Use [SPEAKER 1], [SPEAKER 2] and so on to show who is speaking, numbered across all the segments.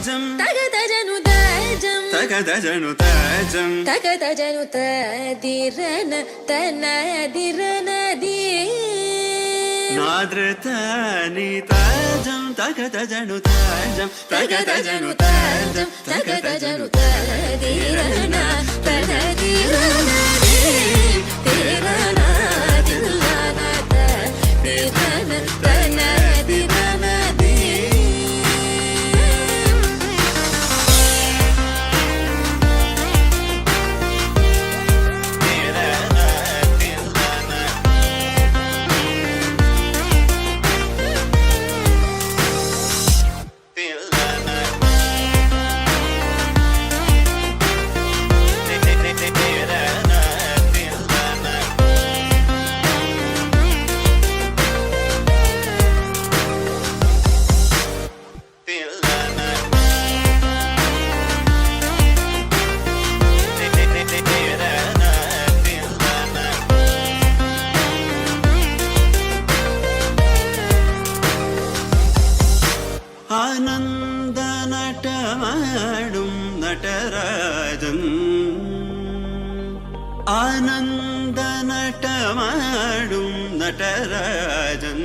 [SPEAKER 1] తగదజను తజం తగదజను తదిరన తనదిరనది నాద్రతని తజం తగదజను తజం తగదజను తజం తగదజను తదిరన తనదిరనది తిరన దిల్లన తదిరన తనదిరనది ആനന്ദനടമാടും നടരാജൻ ആനന്ദനടമാടും നടരാജൻ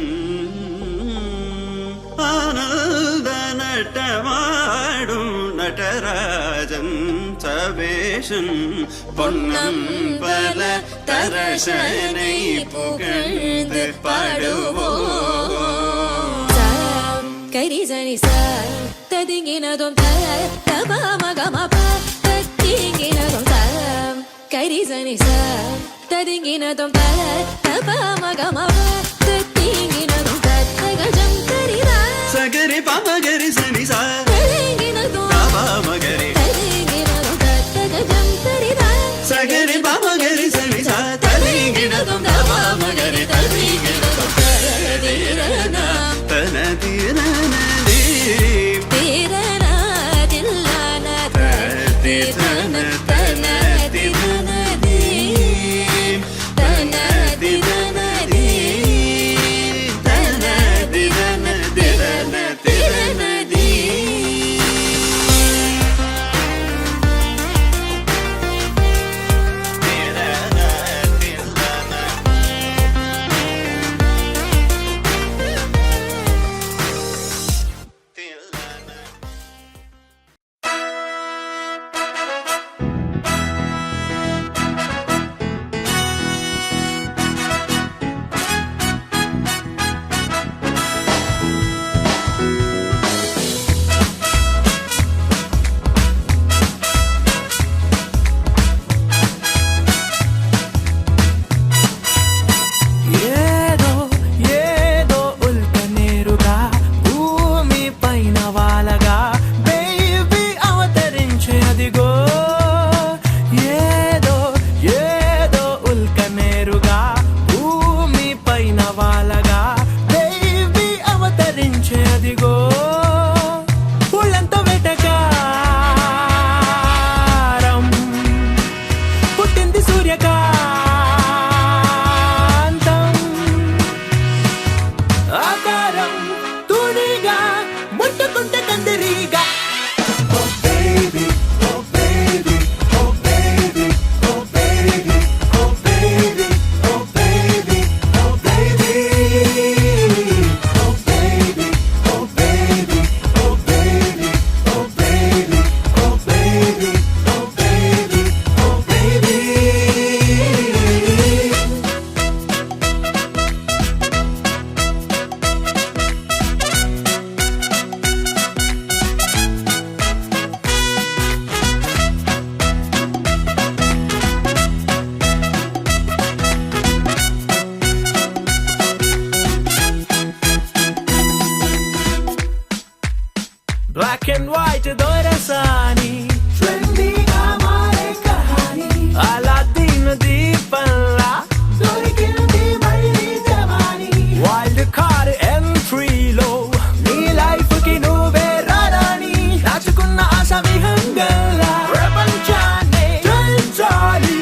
[SPEAKER 1] ആനന്ദനടമാടും നടരാജൻ സവേഷൻ പൊന്നം പല തരശനെ പുകഴ്ந்து പാടുവോ കരിസനി സ തദിങ്ങിനതും തപമഗമപ തത്തിങ്ങിനതും കരിസനി സ തദിങ്ങിനതും തപമഗമപ തത്തിങ്ങിനതും തഗജം തരിര സഗരി പമഗരി സനി സ തദിങ്ങിനതും തപമഗരി തദിങ്ങിനതും തഗജം തരിര സഗരി പമഗരി സനി സ തദിങ്ങിനതും തപമഗരി തദിങ്ങിനതും തരിരന തനതിരനദി തിരന ദില്ലന തിരന തനതിരനദി തനതിരനദി തനതിരനദിരന തിരനദി
[SPEAKER 2] Black and white దొరసాని ట్రెండీగా మారే కహాని అలాదీన్ దీపంలా దొరికింది మళ్ళీ జవాని వైల్డ్ కార్డ్ ఎంట్రీలో నీ లైఫ్ కి నువ్వే రారాని దాచుకున్న ఆశ విహంగంలా ప్రపంచాన్ని చల్చాలి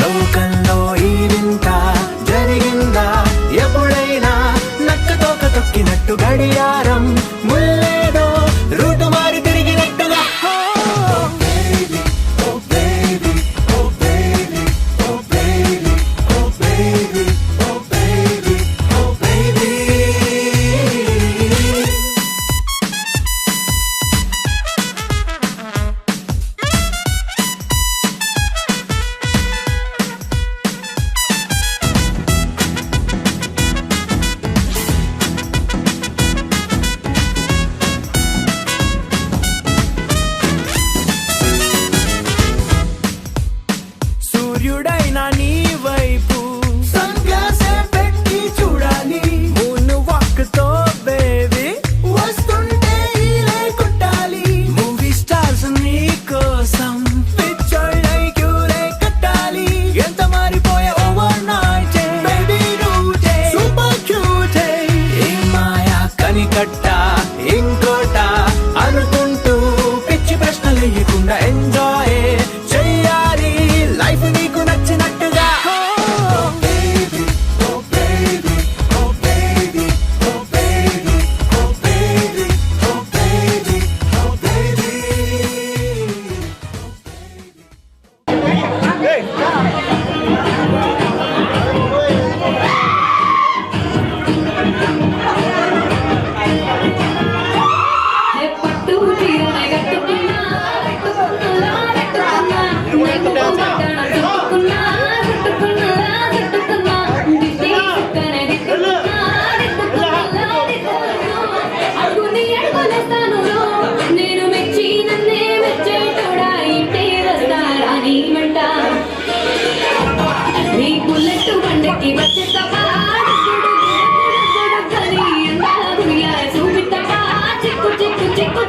[SPEAKER 2] లోకంలో ఈ వింత జరిగిందా ఎప్పుడైనా నక్క తోక తొక్కినట్టు గడియారం ముల్లేదో రూటు మారి తిరిగినట్టు ఇంకోట అనుకుంటూ పిచ్చి ప్రశ్నలు లేకుండా ఎంజాయ్ చెయ్యాలి లైఫ్ నీకు నచ్చినట్టుగా.
[SPEAKER 3] పట్టు చీరనే కట్టుకున్నా కట్టుకున్నా కట్టుకున్నా కట్టుకున్నా కట్టుకున్నా కట్టుకున్నా దిష్టి కుక్కనే దిక్కుకున్నా దిక్కుకున్నా దిక్కుకున్నా అడుగుని అడుగులేస్తాను నేను మెచ్చి నన్నే మెచ్చేటోడా ఇంటే వస్తారా నీ మంట నీ బుల్లెట్ బండకి వచ్చేస్తావా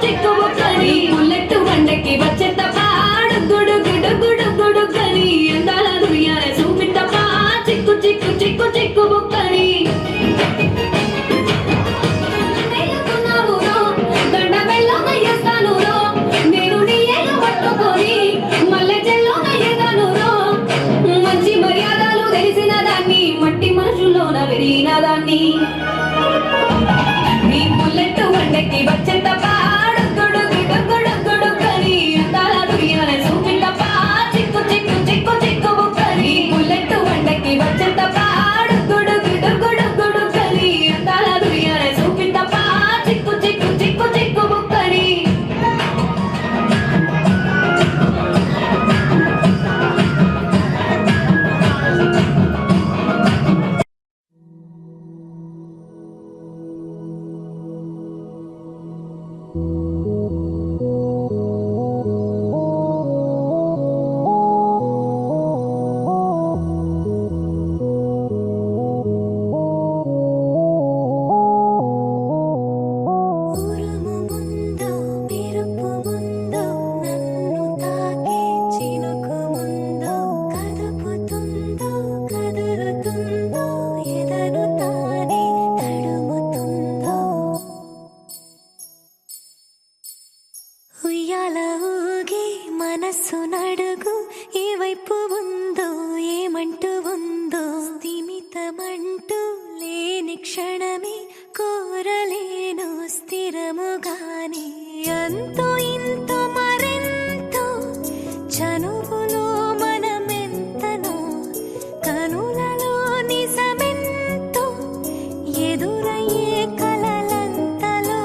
[SPEAKER 3] చిక్కు బొక్కని బుల్లెట్ బండకి వచ్చేతప్పా గుడు గుడు గుడు గుడు కని ఎందాల దునియానే చూపితప్పా చిక్కు చిక్కు చిక్కు చిక్కు బొక్కని దండ బెల్లం అయ్యేస్తాను నేను నీ ఏలు పట్టుకొని మల్లె చెల్లో అయ్యేదాను మంచి మర్యాదలు తెలిసిన దాన్ని మట్టి మనుషుల్లోన పెరిగిన దాన్ని నీ బుల్లెట్ బండకి వచ్చేతప్పా
[SPEAKER 1] మనస్సు నడుగు ఏ వైపు ఉందో ఏమంటూ ఉందో స్థిమితమంటూ లేని క్షణమే కోరలేను స్థిరముగానే అంతో ఇంతో మరెంతో చనువులో మనమెంతనో కనులలో నిజమెంతో ఎదురయ్యే కలలంతలో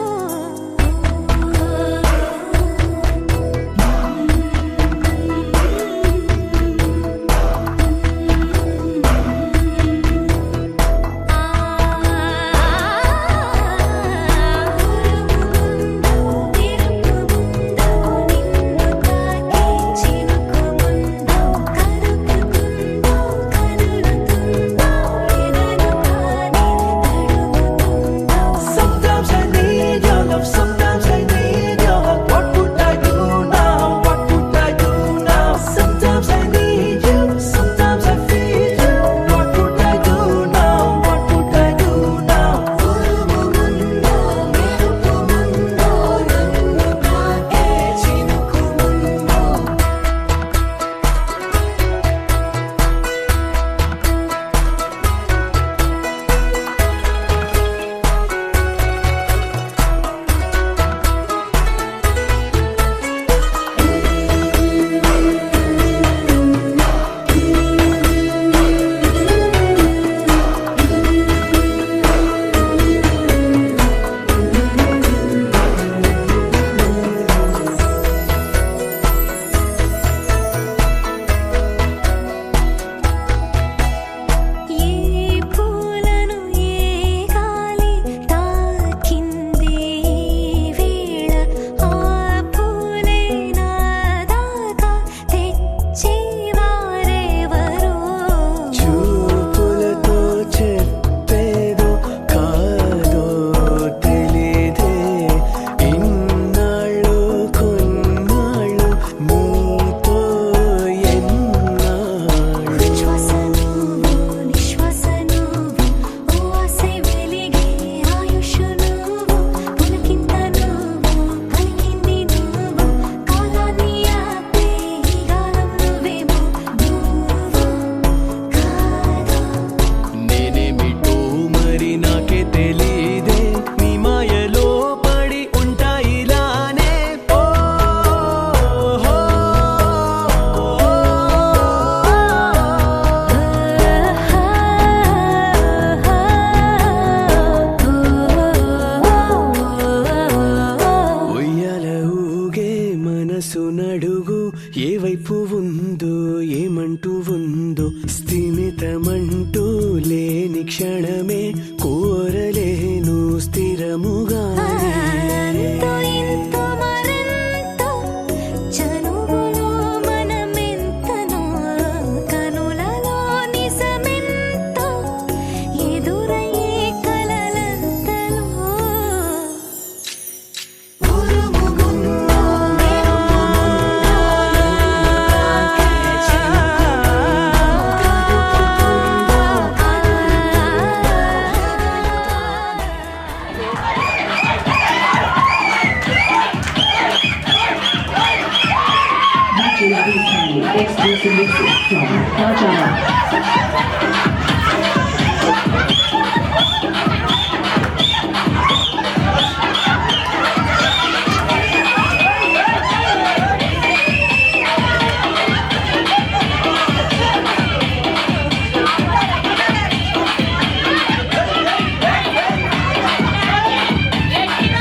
[SPEAKER 4] Exclusive mixes from Rajana.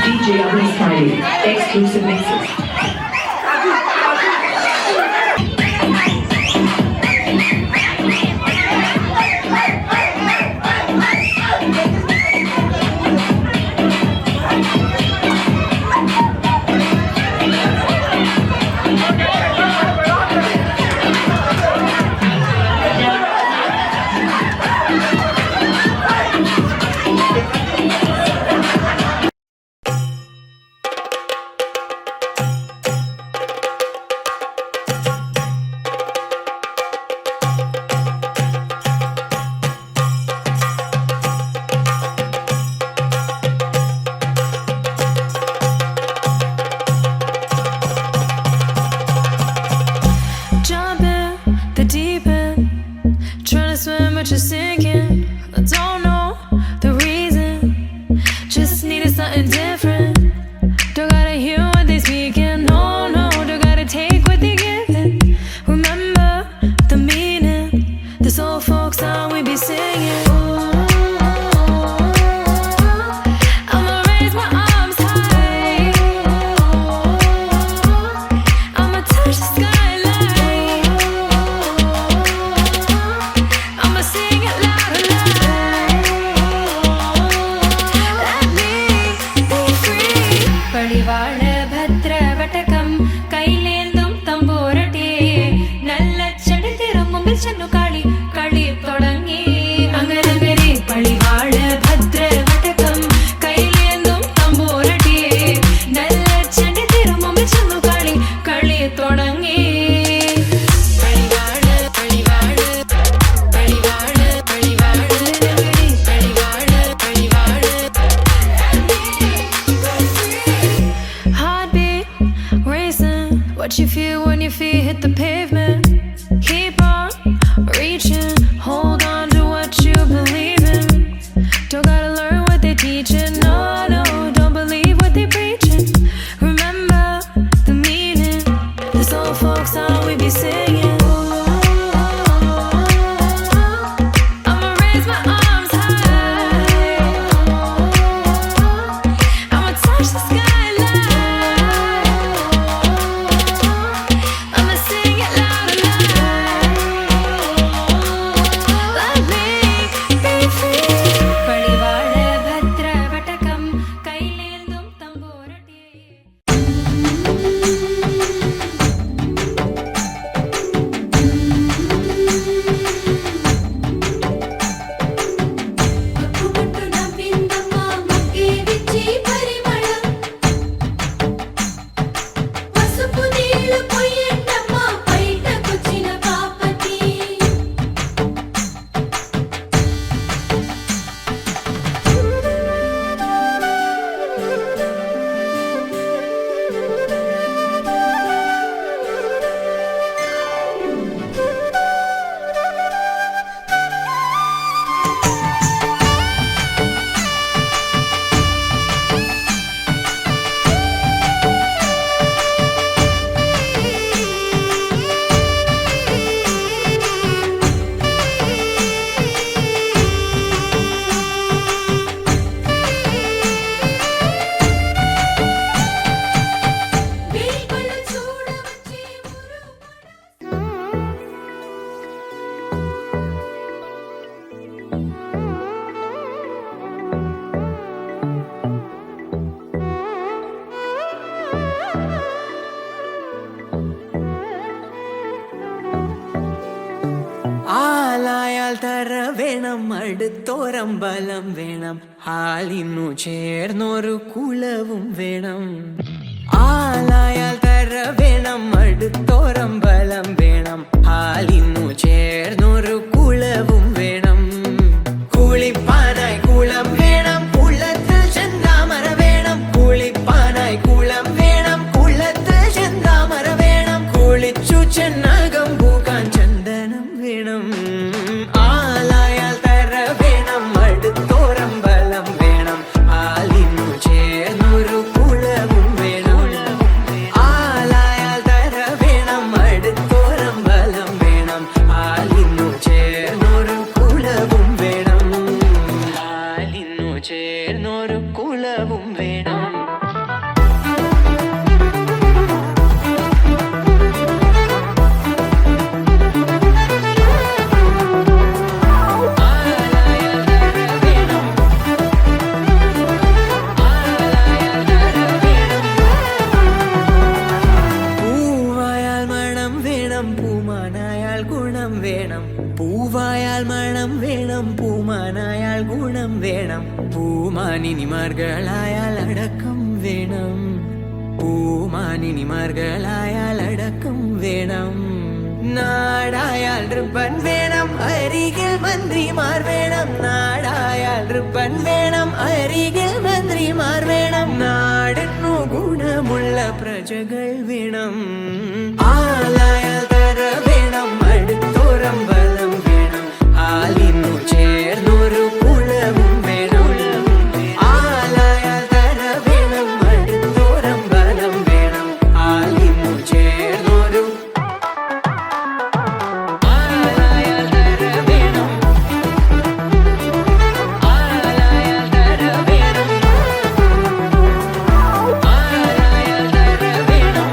[SPEAKER 4] DJ Abhi Smiley. Exclusive mixes.
[SPEAKER 1] Jump in the deep end, trying to swim but you're sinking. I don't know the reason, just needed something different. Don't gotta hear what they speaking, no, no, don't gotta take what they giving. Remember the meaning, this old folk song we be singing. I'ma raise my arms high, I'ma touch the skyline, I'ma sing it loud and loud. Let me be free. பழிவாழ பத்ர வட்டகம் கையிலேந்தும் தம்போரட்டே நல்ல செடி திரும்பும் சென்னு காளி களி தொடங்கி அங்கரங்கரே பழிவாழ பத்ர வட்டகம் கையிலேந்தும் தம்போரட்டே நல்ல செடி திரும்பும் சென்னு காளி களி தொடங்கி பழிவாழ பழிவாழ பழிவாழ பழிவாழ பழிவாழ பழிவாழ Heartbeat racing, what you feel when your feet hit the pavement. Keep on reaching, hold on to what you believe in. Don't gotta learn what they teaching, no, no, don't believe what they preaching. Remember the meaning, this old folk song we be singing. I'ma raise my arms high, I'ma touch the skyline, I'ma sing it loud and loud. Let me be free. பழிவாழ பத்ர வட்டகம் கையிலேந்தும் தம்போரட்டே.
[SPEAKER 3] పట్టుబట్టు నవ్విందమ్మ మొక్కే విచ్చి పరిమళం పసుపు నీళ్లు పొయ్యండమ్మ బయటకొచ్చిన పాపకి వేల్కొల్లు చూడవచ్చి
[SPEAKER 2] ആലായാൽ തര വേണം അടുത്തോരമ്പലം വേണം ആലിന്നു ചേർന്നൊരു കുലവും വേണം ആലായാൽ തര വേണം അടുത്തോരമ്പലം വേണം ആലിന്നു ചേർന്നൊരു കുലവും വേണം കുളിപ്പാനായി കുളം വേണം കുളത്തിൽ ചെന്താമര വേണം കുളിപ്പാനായി കുളം വേണം കുളത്തിൽ ചെന്താമര വേണം കുളിച്ചു ചെന്നകം പൂമാനിനിമാർകളായാൽ അടക്കം വേണം, പൂമാനിനിമാർകളായാൽ അടക്കം വേണം. നാടായാൽ റിപ്പൻ വേണം, അരികിൽ മന്ത്രിമാർ വേണം. നാടായാൽ റിപ്പൻ വേണം, അരികിൽ മന്ത്രിമാർ വേണം. നാടിനു ഗുണമുള്ള പ്രജകൾ വേണം. ആലായാൽ തര വേണം, അടുത്തോരമ്പലം വേണം. ആലിന്നു ചേർന്നൊരു കുളവും വേണം. ആലായാൽ തര വേണം, അടുത്തോരമ്പലം വേണം. ആലിന്നു ചേർന്നൊരു ആലായാൽ തര വേണം. ആലായാൽ തര വേണം. ആലായാൽ തര വേണം.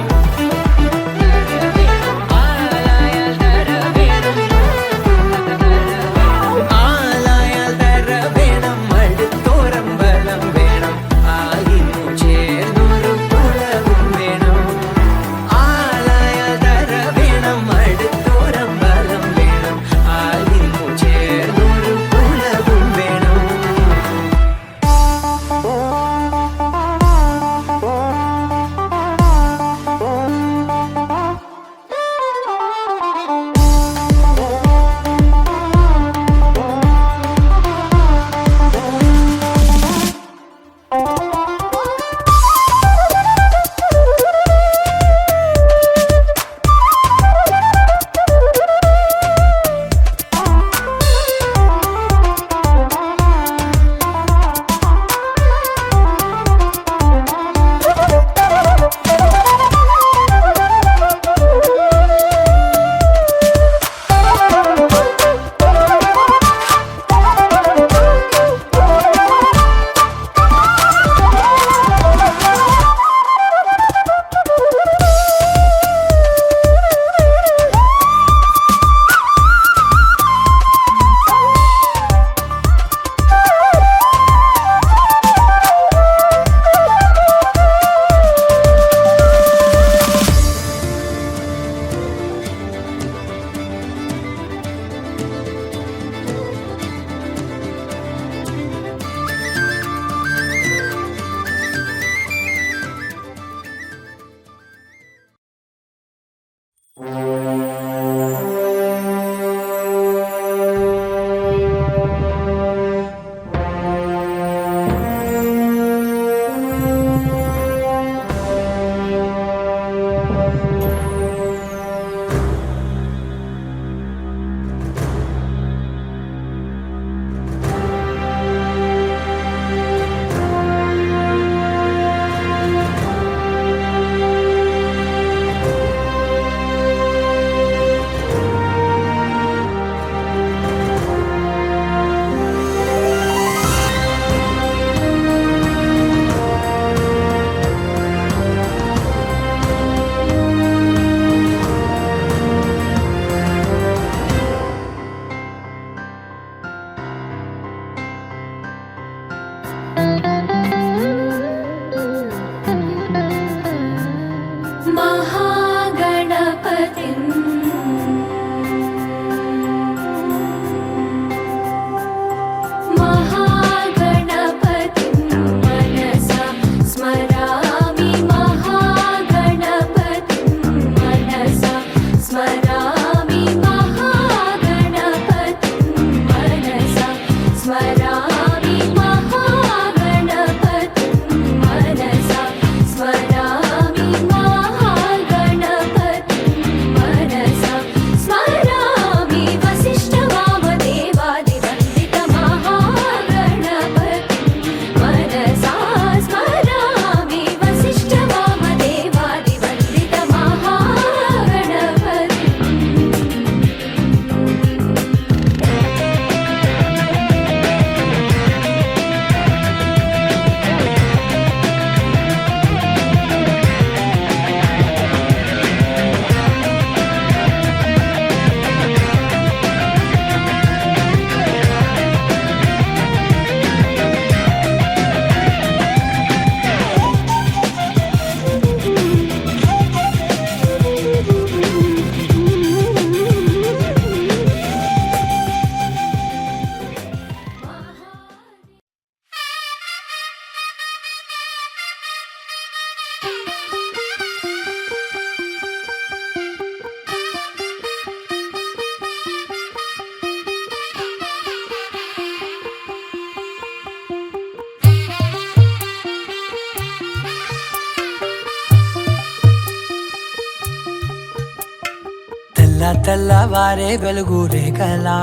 [SPEAKER 2] తెల్లవారే వెలుగు రేఖలా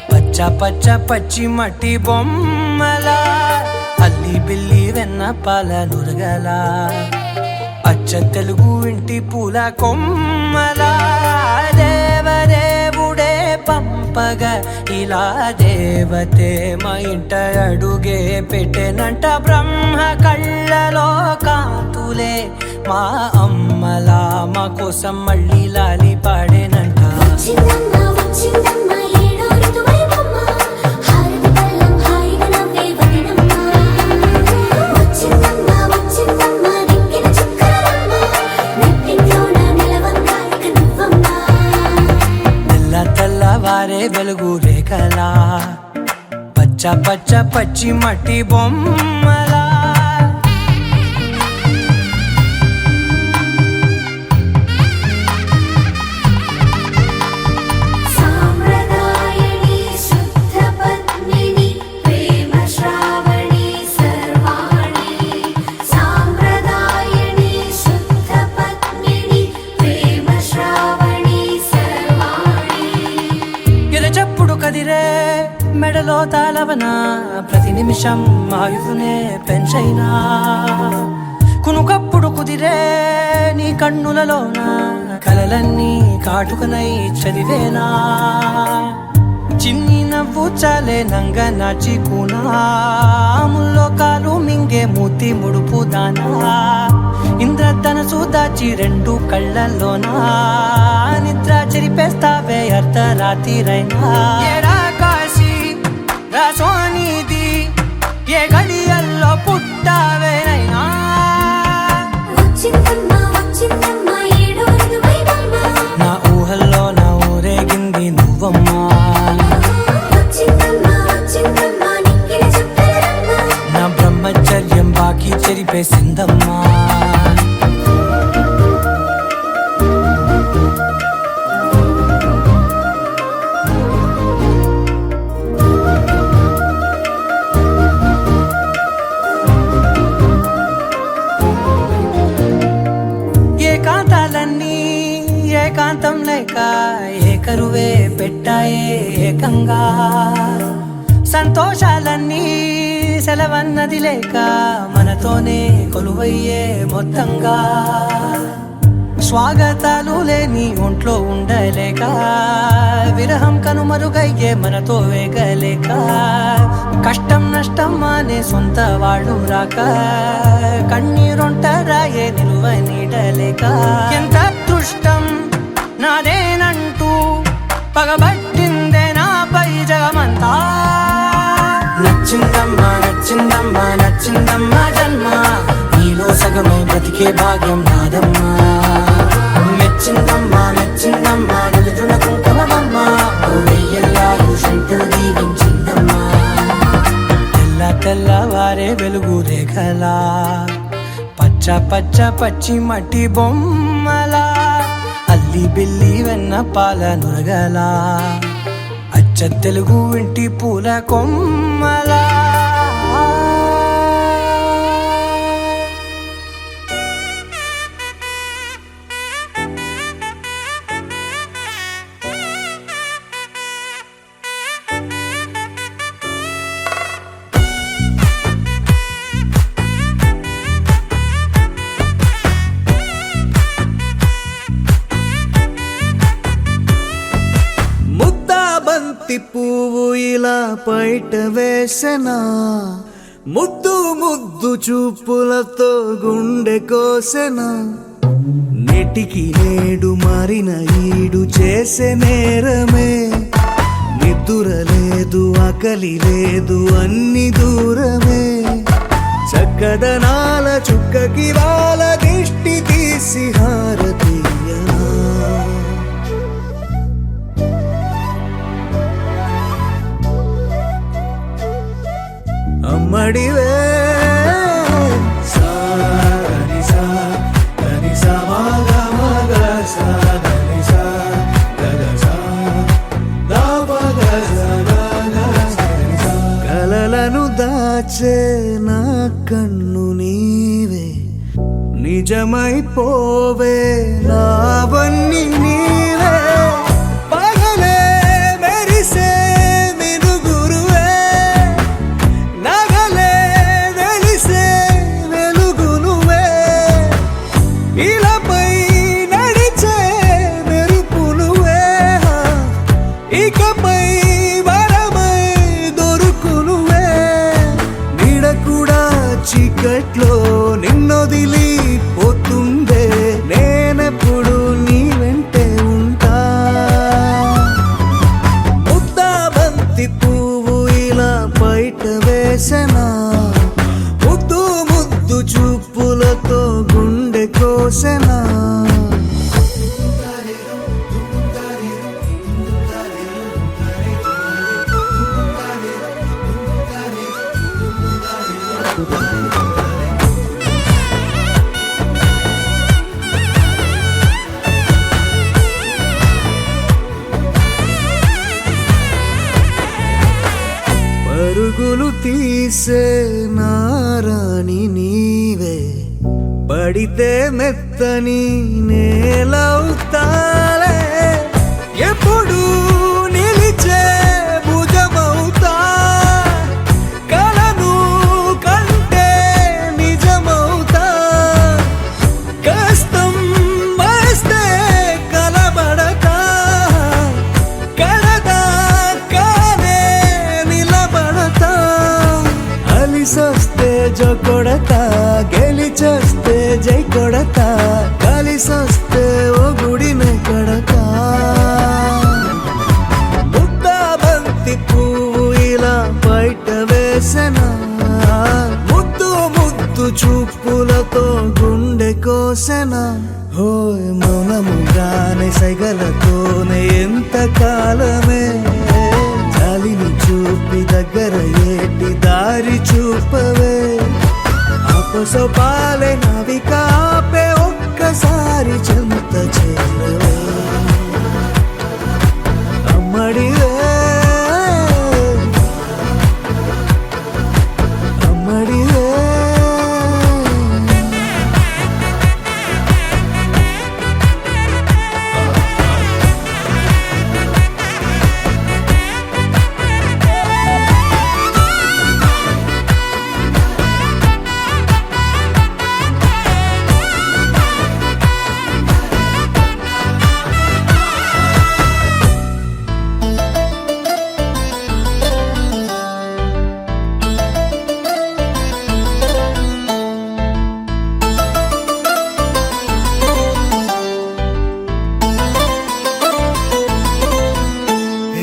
[SPEAKER 2] పచ్చ పచ్చ పచ్చి మట్టి బొమ్మలా అల్లి బిల్లి వెన్న పాల నురగలా అచ్చ తెలుగు ఇంటి పూల కొమ్మలా దేవదేవుడే పంపగా ఇలా దేవతే మా ఇంట అడుగే పెట్టెనంట బ్రహ్మ కళ్ళలో కాంతులే మా అమ్మలా మా కోసం మళ్ళీ లాలి పాడేనంట
[SPEAKER 5] వచ్చిందమ్మా వచ్చిందమ్మా ఏడో ఋతువైవమ్మ హారతి పళ్ళం హాయిగా నవ్వే వదినమ్మ వచ్చిందమ్మా వచ్చిందమ్మా దిక్కిన చుక్కలమ్మ నెట్టింట్లోన నిలవంగా ఇక నువ్వమ్మా
[SPEAKER 2] తెల్లవారే వెలుగు రేఖలా పచ్చ పచ్చ పచ్చి మట్టి బొమ్మలా
[SPEAKER 5] సాంప్రదాయని శుద్ధ పద్మిని ప్రేమ శ్రావణి సర్వాణి సాంప్రదాయని శుద్ధ పద్మిని ప్రేమ శ్రావణి సర్వాణి
[SPEAKER 2] ఎరచప్పుడు కదిరే మెడలో తాళవన ప్రతి నిమిషం ఆయువునే పెంచైనా కునుకప్పుడు కుదిరే నీ కన్నులలోన కలలన్నీ కాటుకనై చదివేనా చిన్ని నవ్వు చాలే నంగ నాచి కూనాముల్లో కాలు మింగే మూతి ముడుపు దానా ఇంద్రధనసు దాచి రెండు కళ్ళల్లోనా నిద్ర చెరిపేస్తావే అర్ధరాత్రిరైనా ఏడా కాశీ రాసోనిది ఏ గడియల్లో పుట్టావేనైనా
[SPEAKER 5] వచ్చిందమ్మా వచ్చిందమ్మా ఏడో ఋతువైవమ్మ
[SPEAKER 2] నా ఊహల్లో నా ఊరేగింది నువ్వమ్మా
[SPEAKER 5] వచ్చిందమ్మా వచ్చిందమ్మా నిక్కిన చుక్కలమ్మ
[SPEAKER 2] నా బ్రహ్మచర్యం బాకీ చెరిపేసిందమ్మా ఏకాంతాలన్నీ ఏకాంతం లేక ఏకరువే పెట్టాయే ఏకంగా సంతోషాలన్నీ సెలవన్నది లేక మనతోనే కొలువయ్యే మొత్తంగా స్వాగతాలు లేని ఒంట్లో ఉండలేక విరహం కనుమరుగయ్యే మనతో వేగలేక కష్టం నష్టం అనే సొంత వాళ్ళు రాక కన్నీరొంటరాయే నిలువ నీడలేక ఎంత అదృష్టం నాదేనంటూ పగబట్టిందే నాపై జగమంతా నచ్చిందమ్మా నచ్చిందమ్మా నచ్చిందమ్మా జన్మ నీలో సగమై బ్రతికే భాగ్యం నాదమ్మా మెచ్చిందమ్మా మెచ్చిందమ్మా నిలుచున కుంకుమమ్మా వెయ్యల్లారు శంకరు దీవించిందమ్మా తెల్లవారే వెలుగు రేఖలా పచ్చ పచ్చ పచ్చి మట్టి బొమ్మలా అల్లి బిల్లి వెన్న పాల నురగలా అచ్చ తెలుగు ఇంటి పూల కొమ్మలా
[SPEAKER 6] బంతి పువ్వు ఇలా బయట వేసెనా ముద్దు ముద్దు చూపులతో గుండె కోసెనా నెటికి నేడు మారిన ఈడు చేసే నేరమే నిద్ర లేదు ఆకలి లేదు అన్ని దూరమే చక్కదనాల చుక్కకి వాళ్ళ దిష్టి తీసి హారతీయనా అమ్మడివే కలలను దాచే నా కన్ను నీవే నిజమైపోవే నావన్నీ నీవే కోసెనా పరుగులు తీసే నారాణి నీవే పడితే మెత్తని నేలవుతాలే ఎప్పుడు నిలిచే భుజమవుతా కలను కంటే నిజమవుతా కష్టం వస్తే కలబడక కడదాకానే నిలబడతా అలిసొస్తే జో కొడతా గెలిచొస్తే జై కొడతా కలిసొస్తే ఓ గుడిని కడతా ముద్దా బంతి పువ్వు ఇలా బయట వేసెనా ముద్దు ముద్దు చూపులతో గుండె కోసెనా హోయ్ మౌనముగానే సైగలతోనే ఎంత కాలమే చాలిని చూపి దగ్గర ఏటి దారి చూపవే అపసోపాలే నవికాపే ఒక్కసారి చెంత చేరవే అమ్మడివే అమ్మడివే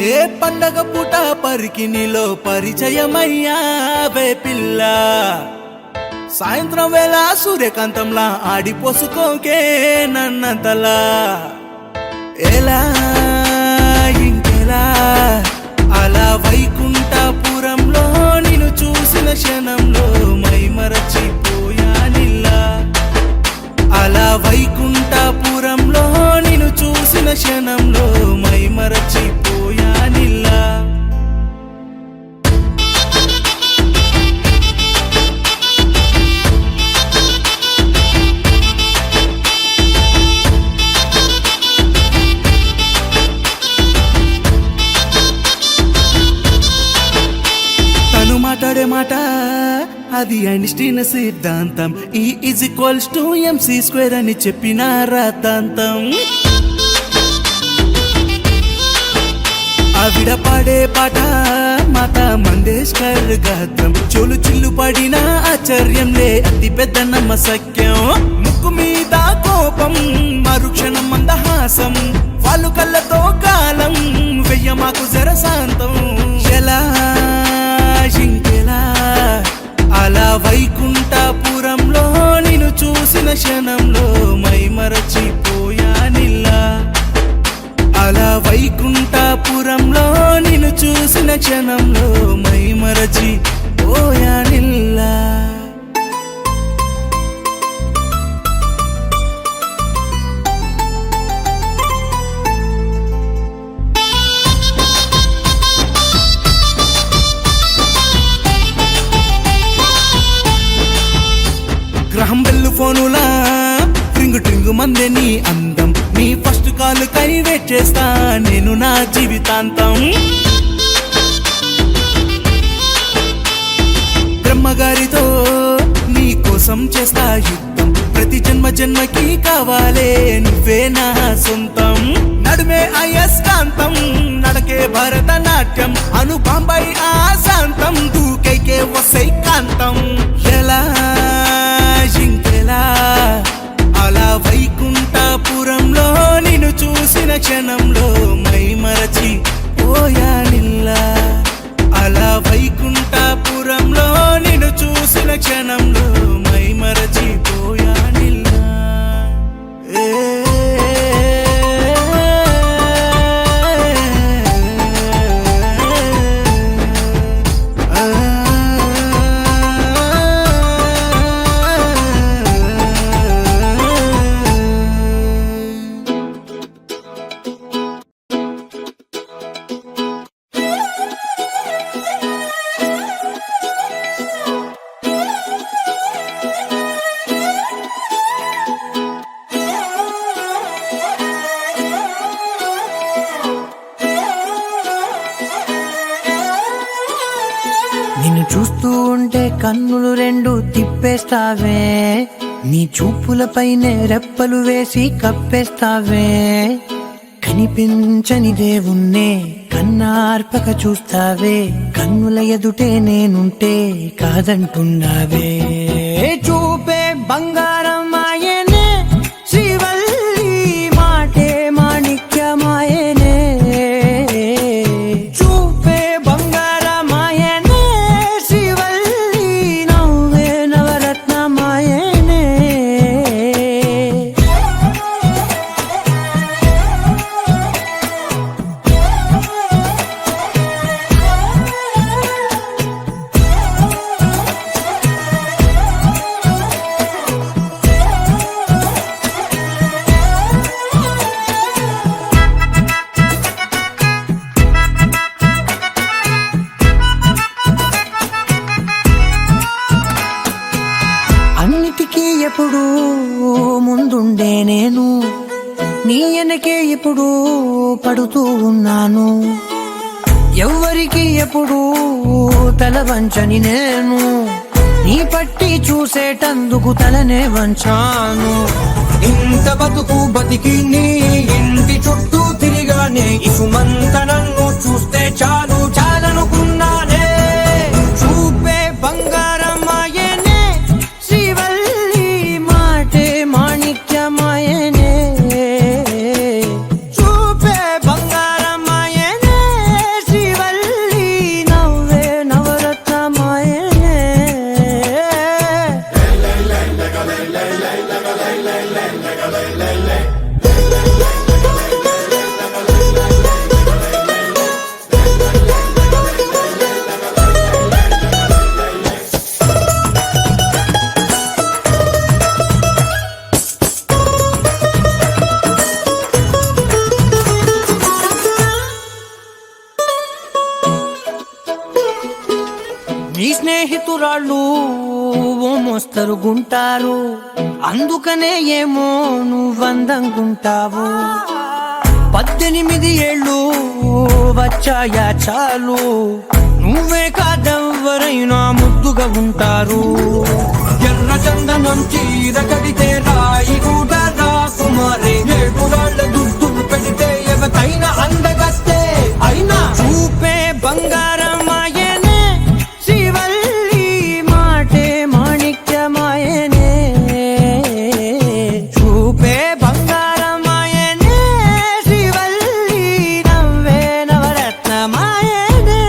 [SPEAKER 7] ఏ పండగ పూట పరికి నీలో పరిచయమయ్యావే పిల్ల సాయంత్రం వేళ సూర్యకాంతంలా ఆడిపోసుకోకే నన్నంతలా ఎలా ఇంకెలా అలా వైకుంఠపురంలో నిన్ను చూసిన క్షణంలో మై మరచిపోయానిల్లా అలా వైకుంఠపురంలో నిన్ను చూసిన క్షణంలో మై మరచిపోయానిల్లా తను మాట్లాడే మాట అది ఐన్స్టీన్ సిద్ధాంతం E=mc² అని చెప్పిన రాతాంతం ఆవిడ పాడే పాట మాత మంగేష్కర్ గాత్రం చెవులు చిల్లు పడిన ఆశ్చర్యంలే అతి పెద్ద నమ్మసక్యం ముక్కు మీద కోపం మరుక్షణం మందహాసం వాళ్ళు కళ్ళతో కాలం వెయ్య మాకు జరశాంతం ఎలా ఇంకెలా అలా వైకుంఠపురంలో నిన్ను చూసిన క్షణంలో మై మరచిపోయానిల్లా అలా వైకుంఠపురంలో నిన్ను చూసిన క్షణంలో మై మరచిపోయానిల్లా గ్రహం బెల్లు ఫోనులా ట్రింగు ట్రింగు మందే నీ అందం నీ ఫస్ట్ కాల్ కై వెయిట్ చేస్తా నేను నా జీవితాంతం బ్రహ్మగారితో నీ కోసం చేస్తా యుద్ధం ప్రతి జన్మ జన్మకి కావాలే నువ్వే నా సొంతం నడుమే అయస్కాంతం నడకే భరతనాట్యం అను బాంబై ఆశాంతం దూకైకే వసై కాంతం ఎలా ఇంకెలా అలా వైకుంఠపురంలో నిన్ను చూసిన క్షణంలో మై మరచిపోయానిల్లా అలా వైకుంఠపురంలో నిన్ను చూసిన క్షణంలో మై మరచిపోయానిల్లా
[SPEAKER 2] కన్నులు రెండు తిప్పేస్తావే, నీ చూపులపైనే రెప్పలు వేసి కప్పేస్తావే. కనిపించని దేవుణ్ణే కన్నార్పక చూస్తావే, కన్నుల ఎదుటే నేనుంటే కాదంటున్నావే. చూపే బంగారం ఆయనే శ్రీవల్లి, మాటే మాణిక్యమాయనే. చూపే బంగారమాయనే శ్రీవల్లి, నవ్వే నవరత్నమాయనే. అన్నిటికీ ఎప్పుడు ముందుండే నేను, నీ వెనకే ఎప్పుడు పడుతూ ఉన్నాను. ఎవ్వరికి ఎప్పుడు తల వంచని నేను, నీ పట్టి చూసేటందుకు తలనే వంచాను. ఇంత బతుకు బతికి నీ ఇంటి చుట్టూ తిరిగానే, ఇసుమంత నన్ను చూస్తే చాలు చాలనుకున్నానే. చూపే బంగారమాయనే శ్రీవల్లి, మాటే మాణిక్యమాయనే. చూపే బంగారమాయనే శ్రీవల్లి, నవ్వే నవరత్నమాయనే. నీ స్నేహితురాళ్ళు ఓ మోస్తరుగుంటారు, అందుకనే ఏమో నువ్వందంగుంటావు. 18 ఏళ్ళు వచ్చాయా చాలు, నువ్వే కాదెవ్వరైనా ముద్దుగా ఉంటారు. ఎర్ర చందనం చీర కడితే రాయి కూడా రాకుమారే, 7 రాళ్ళ దుస్తులు పెడితే ఎవతైనా అందగస్తే అయినా. చూపే బంగారమాయనే శ్రీవల్లి, మాటే మాణిక్యమాయనే. చూపే బంగారమాయనే శ్రీవల్లి, నవ్వే నవరత్నమాయనే.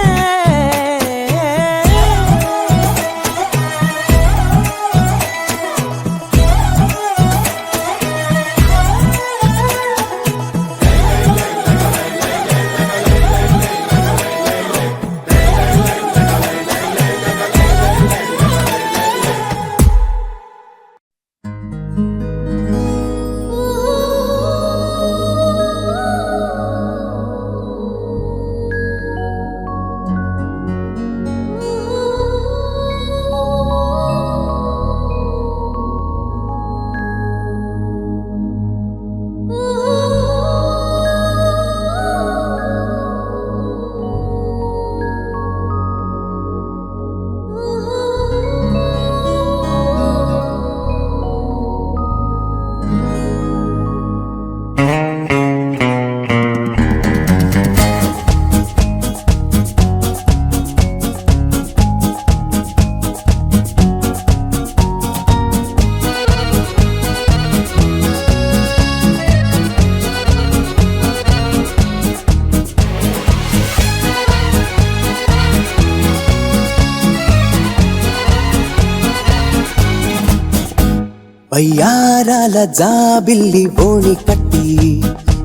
[SPEAKER 6] వయ్యారాల జాబిల్లి బోణి కట్టి,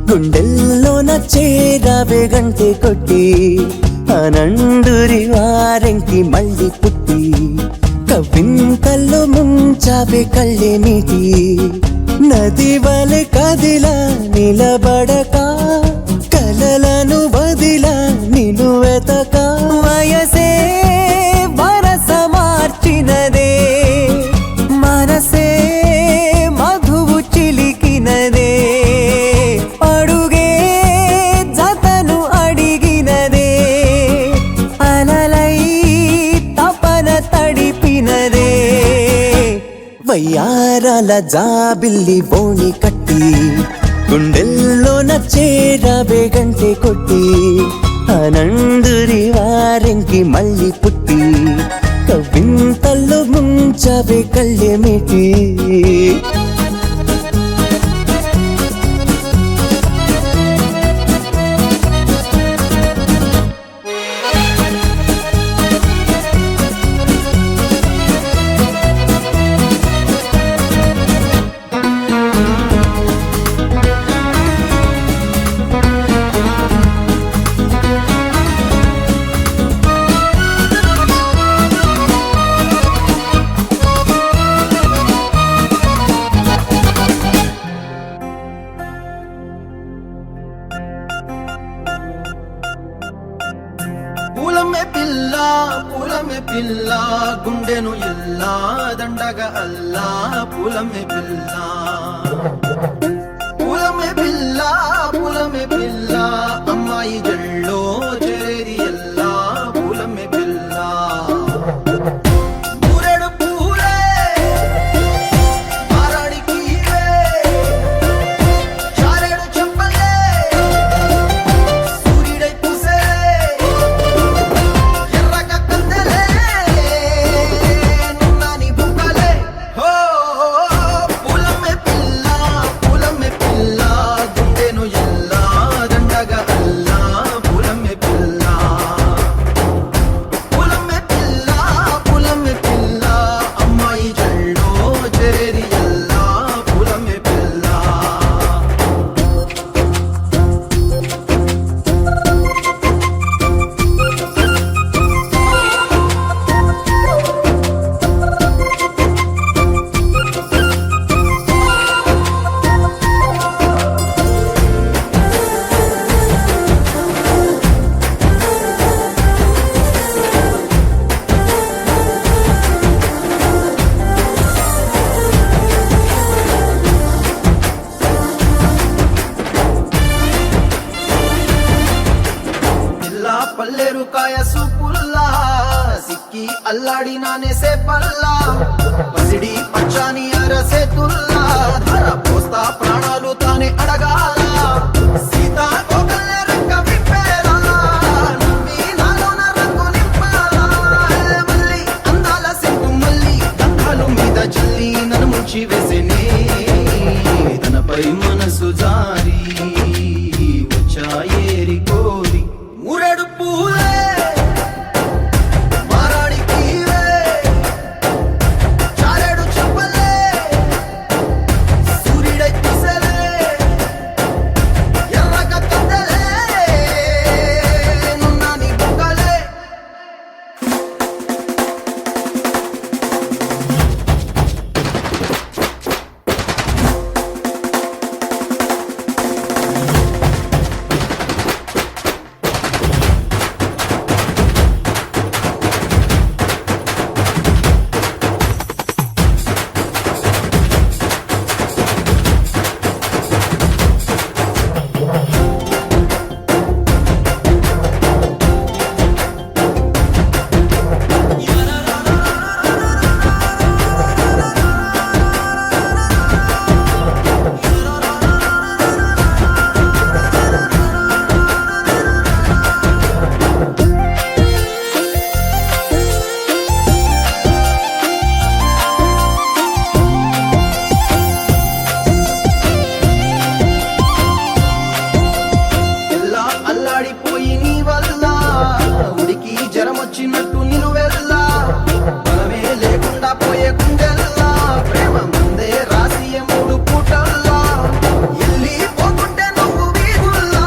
[SPEAKER 6] గుండెల్లోన చేరావే గంటె కొట్టి. ఆనందురి వారెంకి మళ్ళీ పుట్టి, కవ్వింతల్లో ముంచావే కళ్ళే నీటి. నది వలె కదిలా నిలబడక, కలలను వదిలా నిన్ను వెతక. వయసే వరస మార్చినదే, మనసే మధువు చిలికినదే. అడుగే జతను అడిగినదే, అలలై తపన తడిపి జాబిల్లి బోణి కట్టి గుండెల్లోన చేరవే గంటే కొట్టి ఆనందురి వారెంకి మళ్ళీ పుట్టి కవింతల్లో ముంచవే కళ్ళెమిటి
[SPEAKER 2] పూలమే పిల్ల గుండెను ఎల్లా దండగ అల్లా పూలమే పిల్ల పూలమే పిల్ల అమ్మాయి జల్లో చేరి ఎల్లా పూలమే పిల్ల పూరెడు పూలే మారాడికి చారెడు చెప్పలే సూర్యుడై పూసే పల్లేరు కాయ సూపుల్లా సిక్కి అల్లాడి నానేసే పల్లా పసిడి పచ్చాని అరసే తుల్లా ధర పోస్తా ప్రాణాలు తానే అడగాల సీతా కోకల్లే రెక్క విప్పేలా నవ్వి నాలోన రంగు నింపాలా మళ్ళీ అందాల సెంటు మళ్ళీ గంధాలు మీద చల్లి నన్ను ముంచి వేసేనే తనపై మనసు జారి వచ్చాయేరి కోరి మురెడు పూలే మారాడికి చారెడు చెప్పలే సూర్యుడై పూసలే ఎర్రగ కద్దలే నున్నాని బుగ్గలే అల్లాడిపోయి నీ వల్ల ఉడికి జరమొచ్చినట్టు నిలువెల్లా బలమే లేకుండా పోయే గుండెల్లా ప్రేమ ముందే రాసి మూడు పూటల్లా ఎల్లి పోతుంటే నువ్వు వీధుల్లా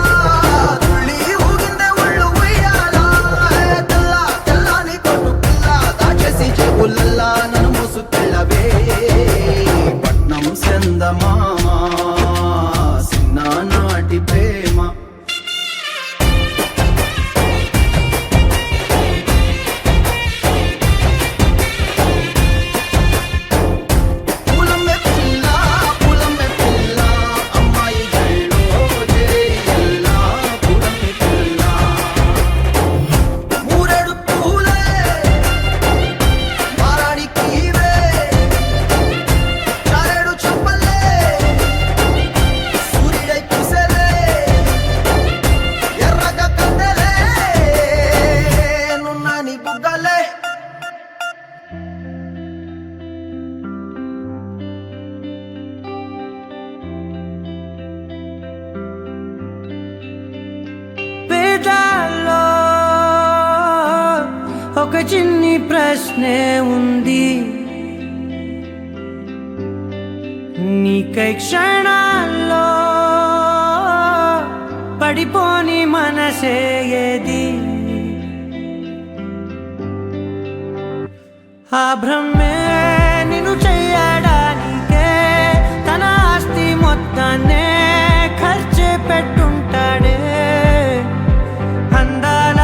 [SPEAKER 2] తుళ్ళి ఊగిందే ఒళ్ళు ఉయ్యాలా తెల్లా తెల్లాని కొట్టు పిల్ల దాచేసి చెవులల్లా నన్ను మూసుకెళ్ళవే పట్నం చందమామ చిన్ననాటి ప్రేమ చారెడు ఒక చిన్ని ప్రశ్నే ఉంది, నీకై క్షణాల్లో పడిపోని మనసే ఏది? ఆ భ్రమే నిన్ను చెయ్యడానికే తన ఆస్తి మొత్తాన్నే ఖర్చు పెట్టుంటాడే. అందాల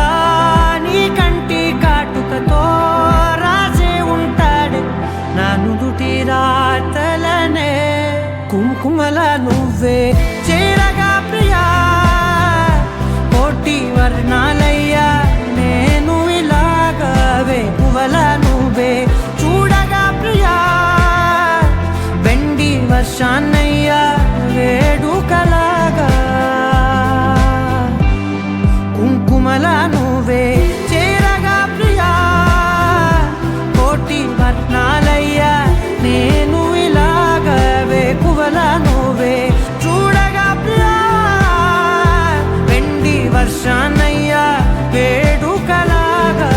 [SPEAKER 2] నీ కంటి కాటుకతో రాసే ఉంటాడే నా నుదుటి రాతలనే. కుంకుమల నువ్వే చేరగా ప్రియా, కోటి వర్ణాలయ్యా నేను ఇలాగవే. పువ్వల నువ్వే చూడగా ప్రియా, వెండి వర్షాన్నయ్యా వేడుకలాగా. కుంకుమల నువ్వే చేరగా ప్రియా, కోటి వర్ణాలయ్యా నేను ఇలాగవే. పువ్వల నువ్వే చూడగా ప్రియా, వెండి వర్షాన్నయ్యా వేడుకలాగా.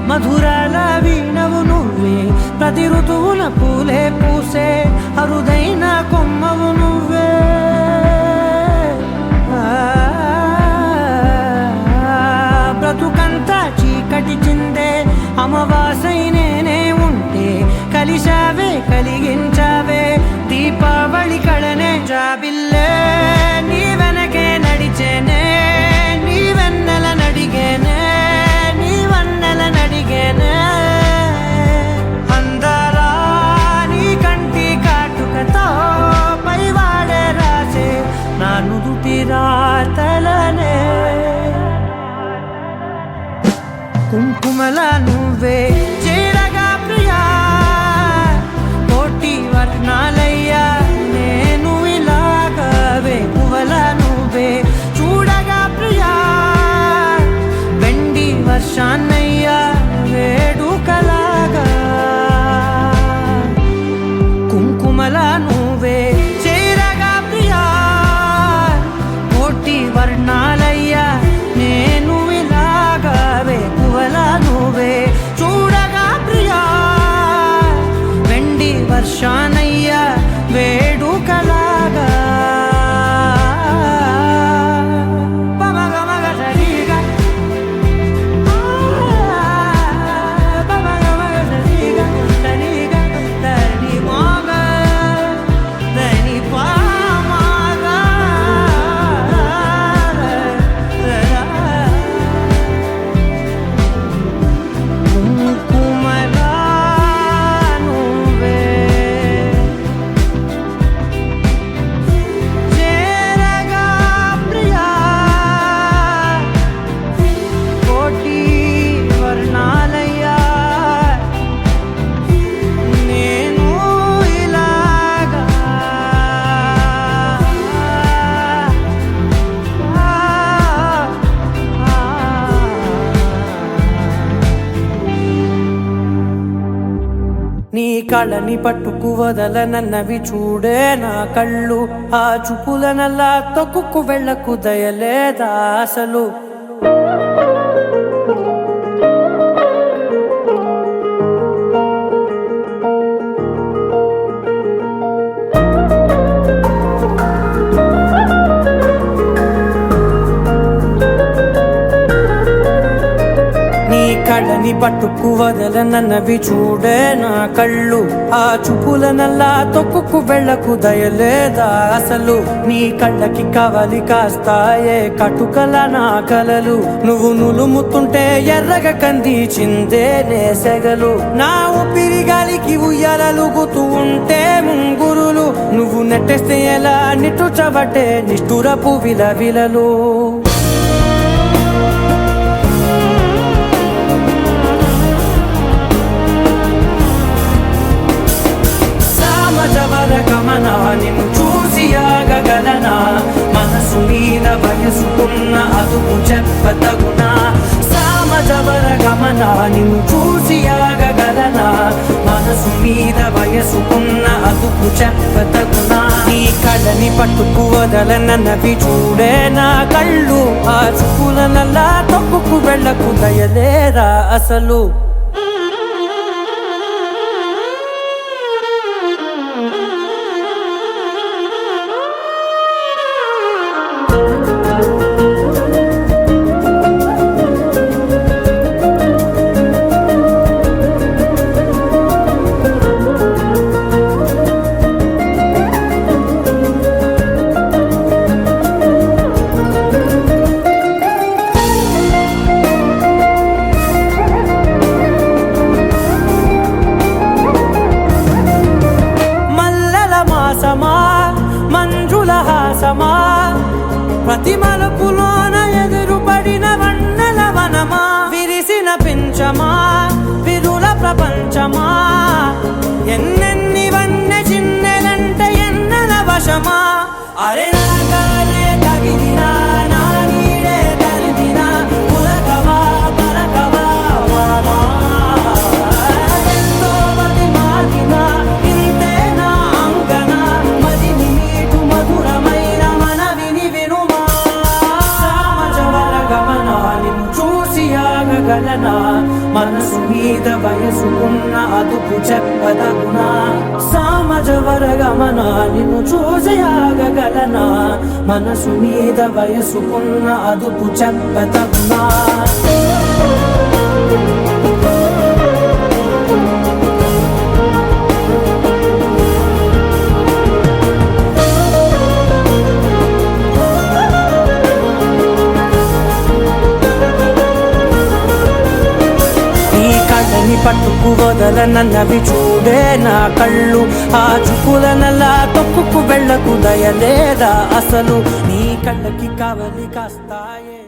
[SPEAKER 2] మధురాల వీణవు నువ్వే, ప్రతి ఋతువున పూలే పూసే అరుదైన కొమ్మవు నువ్వే. బ్రతుకంతా చీకటి చిందే అమవాసై నేనే ఉంటే కలిశావే కలిగించావే దీపావళి కళనే. జాబిల్లే నీ వెనకే నడిచేనే, నీ వెన్నెల నడిగేనే, నీ వన్నెల నడిగేనే. అందరా నీ కంటి కాటుకతో పైవాడే రాసే నా నుదుటి రాతలనే. కుంకుమల నువ్వే చేరగా ప్రియా, కోటి వర్ణాలయ్యా నేను ఇలాగవే. పువ్వల నువ్వే చూడగా ప్రియా, వెండి వర్షాన్నయ్యా వేడుకలాగా. కుంకుమల నువ్వే చేరగా ప్రియా, కోటి వర్ణాలయ్యా నేను ఇలాగవే. పువ్వల నువ్వే చూడగా ప్రియా, వెండి వర్షాన్నయ్యా వేడుకలాగా. నీ కళని పట్టుకు వదలనన్నవి చూడే నా కళ్ళు, ఆ చూపులనల్లా తొక్కుకు వెళ్ళకు దయలేదా అసలు. కళ్ళని పట్టుకు వదలనన్నవి చూడే నా కళ్ళు ఆ చూపుల నల్లా తొక్కుకు వెళ్ళకు దయలేదా అసలు నీ కళ్ళకి కవలి కాస్తాయే కటుకల నా కలలు నువ్వు నులుముతుంటే ఎర్రగా కంది చిందే నేసెగలు నా ఊపిరి గాలికి ఉయ్యాలలుగుతూ ఉంటే ముంగురులు నువ్వు నెట్టేస్తే ఎలా నిట్టుచబట్టే నిష్ఠురపు విలవిలలు గమనా నిన్ను చూసి ఆగగలనా మనసు మీద వయసుకున్న అదుపు చెప్పతగునా సామజవర గమనా నిన్ను చూసి ఆగగలనా మనసు మీద వయసుకున్న అదుపు చెప్పతగునా నీ కళ్ళని పట్టుకు వదలనన్నవి చూడే నా కళ్ళు ఆ చూపుల నల్లా తొక్కుకు వెళ్ళకు దయలేరా అసలు మంజుల హాసమా ప్రతి మలుపులోన ఎదురుపడిన వన్నెల వనమా విరిసిన పించమా విరుల ప్రపంచమా ఎన్నెన్ని వన్నె చిన్నెలంటే ఎన్నెల వశమా అరే నాగాలే తగిలినా నా నీడే తరిదినా పులకవా పలకవా వామా ఎంతో మతి మాటినా ఇంతే నా అంగన మదిని మీటు మధురమైన మనవిని వినుమా సామజవర గమనా నిన్ను చూసి ఆగగలనా మనసు మీద వయసుకున్న అదుపు చెప్పదగునా సామజవర గమనా నిన్ను చూసి ఆగగలనా మనసు మీద వయసుకున్న అదుపు చెప్పదగునా పట్టుకు వదలనన్నవి చూడే నా కళ్ళు ఆ చూపుల నల్లా తొక్కుకు వెళ్ళకు దయలేదా అసలు నీ కళ్ళకి కవలి కాస్తాయే